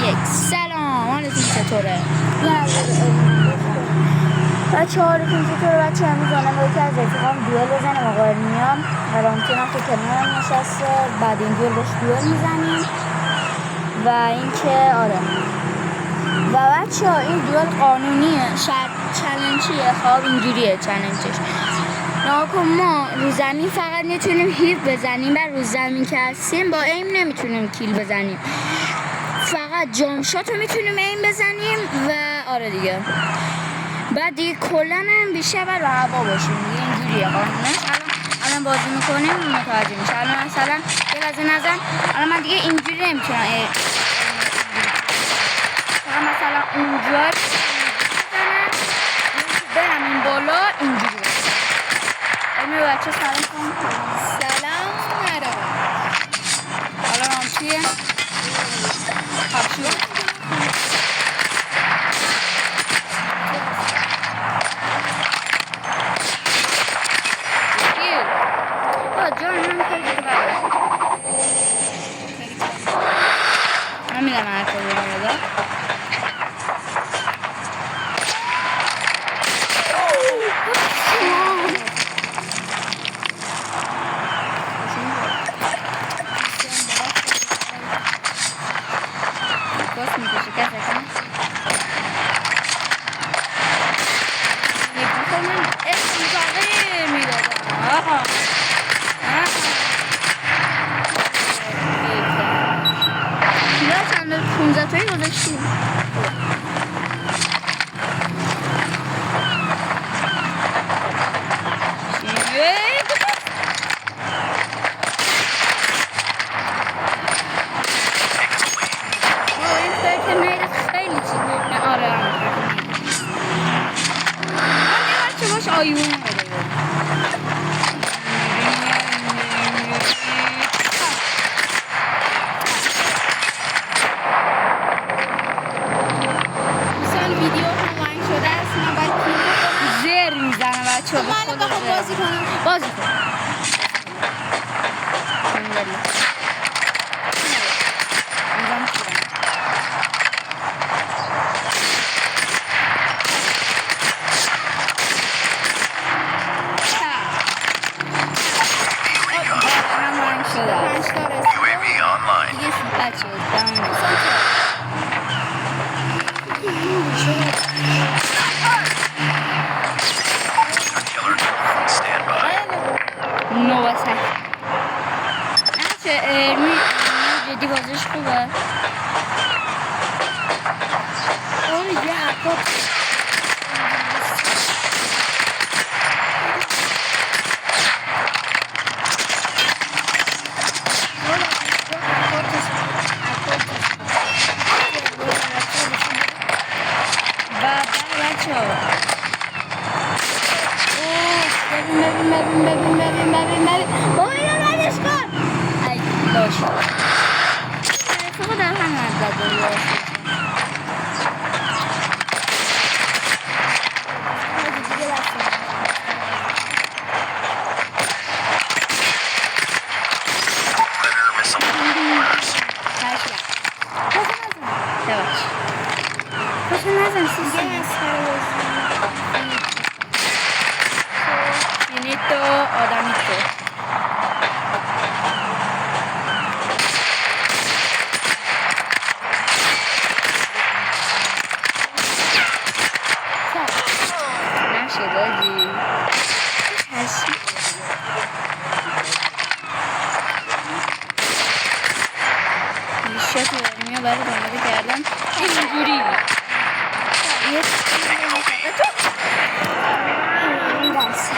یک. سلام، حالتون چطوره؟ بچه حالتون چطوره؟ بچه امروز آنم یکی از رفیقام دوئل بزنیم. آقای میام رامتینم که کنارم نشسته. بعد این دوئل باش دوئل میزنیم و اینکه آره. و بچه ها این دوئل قانونیه، چلنجیه. خب اینجوریه چلنجش. ناکن ما رو زمین فقط میتونیم هیپ بزنیم و رو زمین که هستیم با ایم نمیتونیم کیل بزنیم، فقط جام شات رو میتونیم ایم بزنیم و آره دیگه. بعد دیگه کلا هم بیشتر باید رو هوا باشیم دیگه، اینجوریه قانونش. الان بازی میکنیم متوجه میشه. الان مثلا یه لحظه نزن، الان من دیگه اینجوری نمیتونم فقط مثلا اونجا بزنم برم این بالا اینجوری بزنم. بچه سلام کنم. سلام مرحبا. حالا رامتیه خبشو جان من کاری که من میدم هر کاری رو باز میکشه که فکرم نگیخه من اسم تغییر میدادم. کلا چند 15 تایی گذاشتیم. آیون مثلا ویدیو آنلاین شده است، من باید زر میزنم بچه ها. من بخوام بازی کنم. بازی کن. جدی بازش خوبه. اون یه حقا برای دانده کردم اینجوری این دسته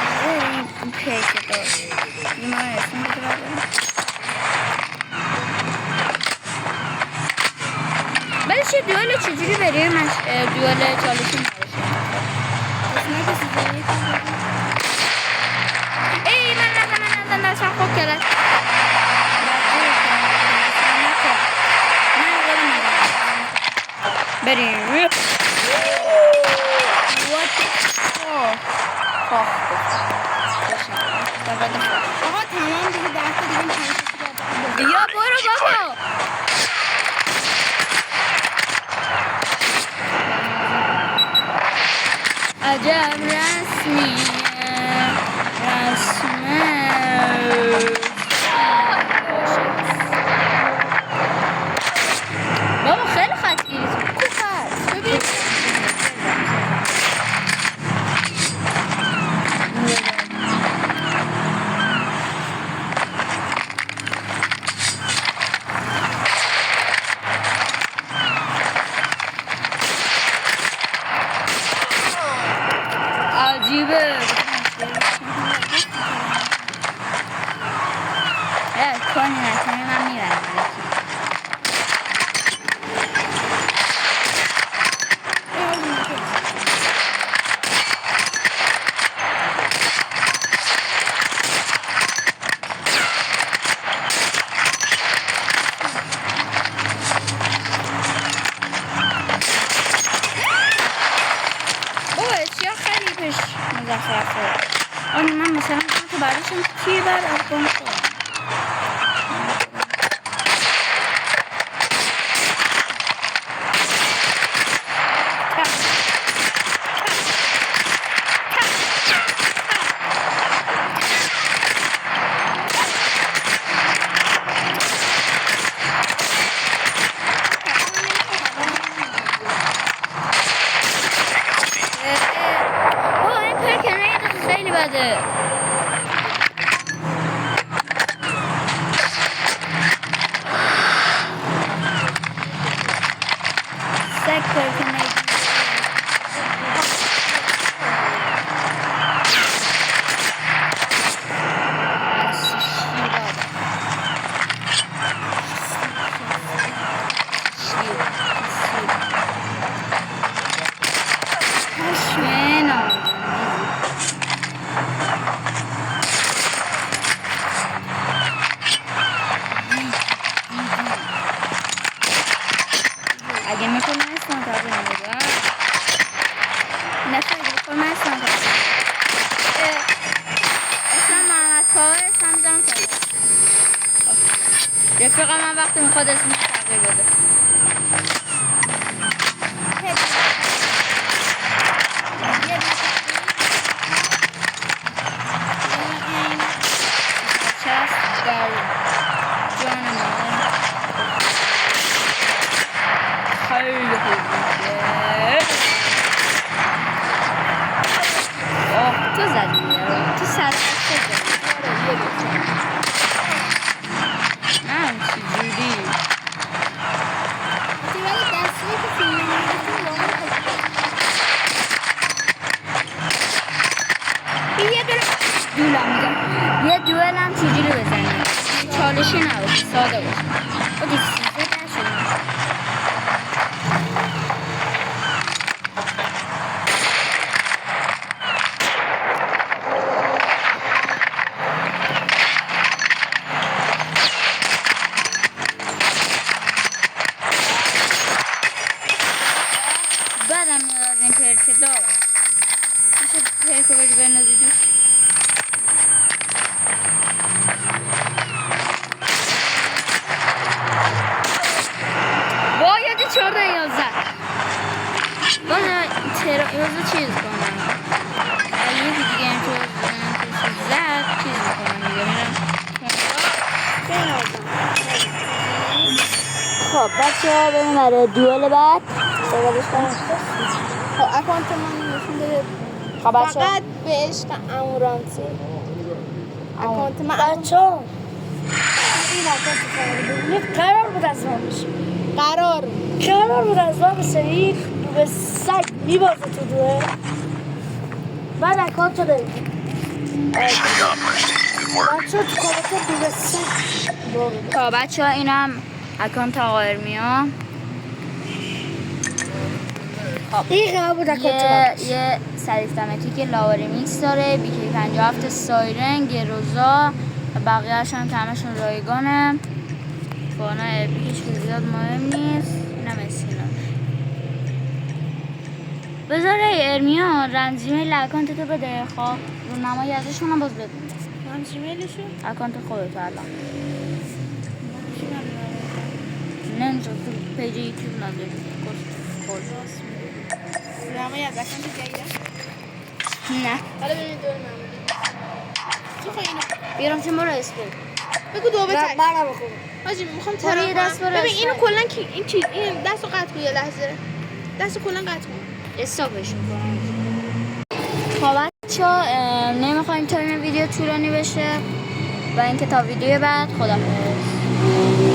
این پیک داشت این من اسم بده بردارم. بعدش یه دوئل چجوری بریم؟ دوئل چالشی ای من دستم خوب کرد. بریم آقا تمام دیگه 10 تا دیگه 5 تا بیا برو بابا. عجب رسمیه رسمه بابا خیلی خط گیری تو خط ببین عجیبه کنی نکنی من میرم مزخرفه آنی من مثلا تو برداشتم کی بعد از گم شد خیلی بده سکر کنه اگه میکنه استان تازه نمیدونم نفر اگه میکنه استان تازه اسم محمد طاهر اسم جان تازه رفیق من وقتی میخواد اسمش تغییر بده چست در جان من خیلی خوبه آه تو زدی تو سر نه چجوری یه دوئل هم چجوری بزنیم چالشی نباشه ساده باشه او دیسیزه نشدیم بدم میاد از این پرکه دار میشه پرکه بری بنازی دوست باید 14 باید ترازو چیز کنم یکی دیگه این تو زد چیز میکنم دیگه میرم خب بچه ها بریم برای دوئل بعد سوالش کنم خب اکانت من نشون بده فقط به عشق امورانتی اکانت من بچه ها این اکانت فرده قرار بود از ما بشه قرار بود از ما بشه یک به سگ میبازه تو دوه بعد اکانت رو داریم بچه ها تو کامنت دو به سگ تا بچه ها اینم اکانت آقا ارمیا این قرار بود اکانت یه سریفتمتیک لاوریمیکس داره بیکی 57 سایرن گروزا و بقیهش هم که همشون رایگانه فانا اپیکش که زیاد مهم نیست اینم اسکیناش بذاره ارمیا رمزیمیل اکانت تو بده خواب رو نمایی ازشون هم باز بده رمزیمیلشو اکانت خودت الان نمیشه تو پیج یوتیوب نداری کس خود نمایی از اکانت جدیده نه حالا ببین دور معمولی تو خواهی اینو بیرام چه برو اسپل بگو دو بتر برا بخور حاجی میخوام برو ترا یه دست برو ببین اینو اسپل. کلا این چیز این دستو قطع کن یه لحظه دستو کلا قطع کن استاپش میکنم خب بچه‌ها نمیخوایم تا این ویدیو طولانی بشه و اینکه تا ویدیو بعد خداحافظ